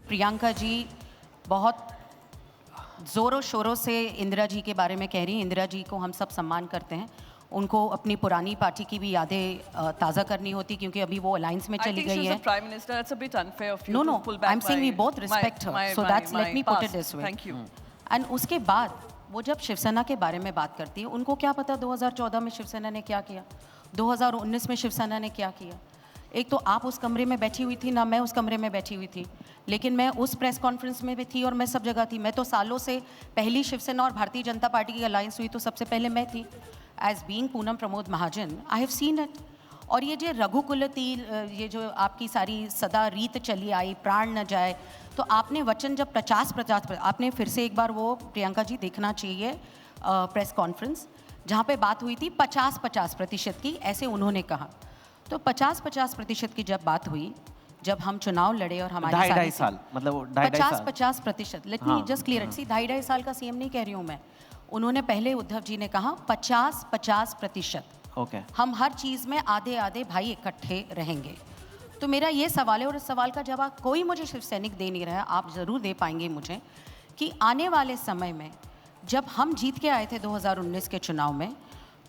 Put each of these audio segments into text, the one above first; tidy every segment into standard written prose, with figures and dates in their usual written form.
प्रियंका जी बहुत ज़ोरों शोरों से इंदिरा जी के बारे में कह रही हैं। इंदिरा जी को हम सब सम्मान करते हैं। उनको अपनी पुरानी पार्टी की भी यादें ताज़ा करनी होती, क्योंकि अभी वो अलायंस में चली गई है। No no, I am saying we both respect her, so that's, let me put it this way. Thank you. And उसके बाद वो जब शिवसेना के बारे में बात करती है, उनको क्या पता 2014 में शिवसेना ने क्या किया, 2019 में शिवसेना ने क्या किया। एक तो आप उस कमरे में बैठी हुई थी ना, मैं उस कमरे में बैठी हुई थी, लेकिन मैं उस प्रेस कॉन्फ्रेंस में भी थी और मैं सब जगह थी। मैं तो सालों से पहली शिवसेना और भारतीय जनता पार्टी की अलायंस हुई तो सबसे पहले मैं थी। As being Poonam Pramod Mahajan, I have seen it. और ये जो रघुकुलती, ये जो आपकी सारी सदा रीत चली आई, प्राण न जाए, तो आपने वचन जब 50-50, आपने फिर से एक बार वो प्रियंका जी देखना चाहिए प्रेस कॉन्फ्रेंस जहाँ पे बात हुई थी 50-50% की, ऐसे उन्होंने कहा। तो 50-50% की जब बात हुई, जब हम चुनाव लड़े और हमारे 2.5 साल मतलब 50-50%, let me just clear it. See, 2.5 साल का सीएम नहीं कह रही हूँ मैं। उन्होंने पहले उद्धव जी ने कहा 50-50%, ओके, हम हर चीज़ में आधे आधे भाई इकट्ठे रहेंगे। तो मेरा ये सवाल है, और इस सवाल का जवाब कोई मुझे शिव सैनिक दे नहीं रहा है, आप ज़रूर दे पाएंगे मुझे, कि आने वाले समय में जब हम जीत के आए थे 2019 के चुनाव में,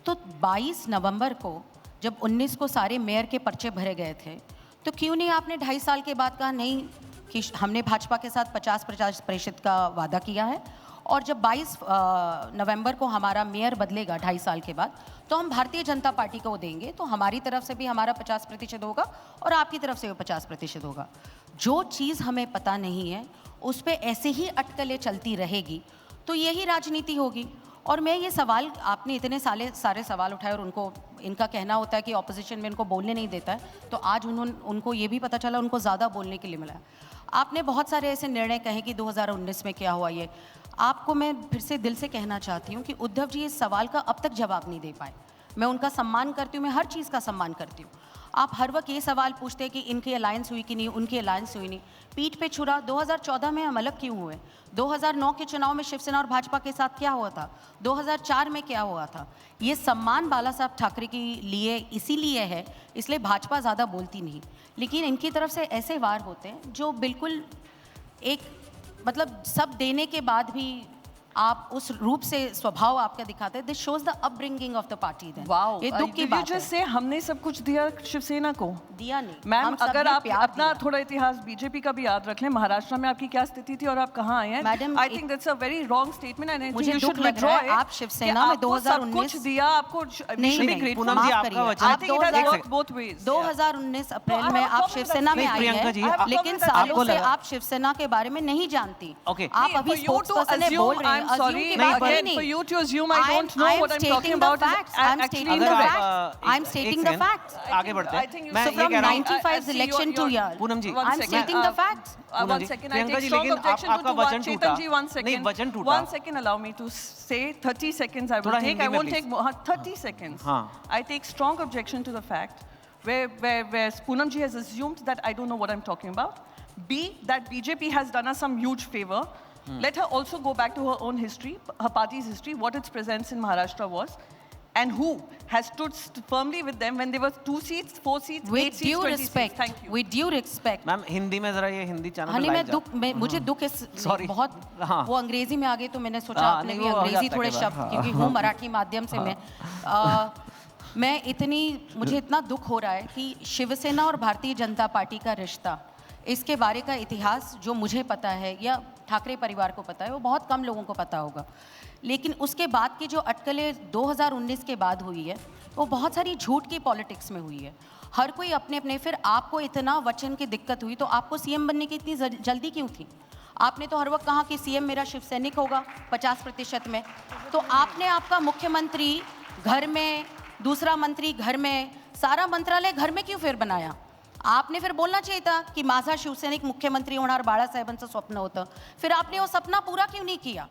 तो 22 नवंबर को जब 19 को सारे मेयर के पर्चे भरे गए थे, तो क्यों नहीं आपने 2.5 साल के बाद कहा नहीं कि हमने भाजपा के साथ 50-50% का वादा किया है, और जब 22 नवंबर को हमारा मेयर बदलेगा 2.5 साल के बाद, तो हम भारतीय जनता पार्टी को देंगे, तो हमारी तरफ से भी हमारा 50% होगा और आपकी तरफ से भी 50% होगा। जो चीज़ हमें पता नहीं है उस पर ऐसे ही अटकलें चलती रहेगी, तो यही राजनीति होगी। और मैं ये सवाल, आपने इतने सारे सवाल उठाए और उनको, इनका कहना होता है कि ऑपोजिशन में उनको बोलने नहीं देता है, तो आज उनको ये भी पता चला उनको ज़्यादा बोलने के लिए मिला है। आपने बहुत सारे ऐसे निर्णय कहे कि 2019 में क्या हुआ। ये आपको मैं फिर से दिल से कहना चाहती हूँ कि उद्धव जी इस सवाल का अब तक जवाब नहीं दे पाए। मैं उनका सम्मान करती हूँ, मैं हर चीज़ का सम्मान करती हूँ। आप हर वक्त ये सवाल पूछते हैं कि इनकी अलायंस हुई कि नहीं, उनकी अलायंस हुई नहीं। पीठ पे छुरा, 2014 में हम अलग क्यों हुए? 2009 के चुनाव में शिवसेना और भाजपा के साथ क्या हुआ था? 2004 में क्या हुआ था? ये सम्मान बाला साहब ठाकरे के लिए इसीलिए है, इसलिए भाजपा ज़्यादा बोलती नहीं। लेकिन इनकी तरफ से ऐसे वार होते हैं जो बिल्कुल एक, मतलब सब देने के बाद भी आप उस रूप से स्वभाव आपका दिखाते हैं। This shows the upbringing of the party. Wow, ये दुख की बात है। से हमने सब कुछ दिया शिवसेना को, दिया नहीं मैम। अगर आप अपना थोड़ा इतिहास बीजेपी का भी याद रख लें, महाराष्ट्र में आपकी क्या स्थिति थी और आप कहाँ आए हैं, madam, I think that's a very wrong statement and मुझे दुख लग रहा है आप शिवसेना में 2019 दिया आपको। नहीं, पूनम जी आपका वचन, 2019 अप्रैल में आप शिवसेना में आई हैं, लेकिन सालों से आप शिवसेना के बारे में नहीं जानती। आप अभी स्पोक्सपर्सन है, बोल रहे हैं। I'm sorry, again, for you to assume I don't know what I'm talking about. I'm stating the facts. I'm stating the facts. आगे बढ़ते हैं। मैं So ये from कह रहा हूँ 95 election to here, Poonam ji, I'm stating the facts. One second, I take strong objection to what Chetan ji. One second. नहीं, वचन टूटा। 1 second, allow me to say 30 seconds. I will take. I won't take more. 30 seconds. I take strong objection to the fact where Poonam ji has assumed that I don't know what I'm talking about. B, that BJP has done us some huge favor. Let her also go back to her own history, her party's history, what its presence in Maharashtra was, and who has stood firmly with them when there were 2 seats, 4 seats, 8 seats, 20 seats. Thank you. With due respect. Ma'am Hindi में जरा ये Hindi channel Honey मैं दुख, मुझे दुख इस बहुत, वो अंग्रेजी में आ गई तो मैंने सोचा आपने भी अंग्रेजी थोड़े शब्द, क्योंकि हूँ मराठी माध्यम से मैं इतनी, मुझे इतना दुख हो रहा है कि शिवसेना और भारतीय जनता पार्टी का रिश्ता, इसके बारे का इतिहास जो मुझे पता है या ठाकरे परिवार को पता है, वो बहुत कम लोगों को पता होगा। लेकिन उसके बाद की जो अटकलें 2019 के बाद हुई है, वो बहुत सारी झूठ की पॉलिटिक्स में हुई है। हर कोई अपने अपने, फिर आपको इतना वचन की दिक्कत हुई तो आपको सीएम बनने की इतनी जल्दी क्यों थी? आपने तो हर वक्त कहा कि सीएम मेरा शिव सैनिक होगा 50% में, तो आपने आपका मुख्यमंत्री घर में, दूसरा मंत्री घर में, सारा मंत्रालय घर में क्यों फिर बनाया? आपने फिर बोलना चाहिए था की माझा शिवसैनिक मुख्यमंत्री होणार बाळासाहेबांचं स्वप्न होतं, फिर आपने वो सपना पूरा क्यों नहीं किया?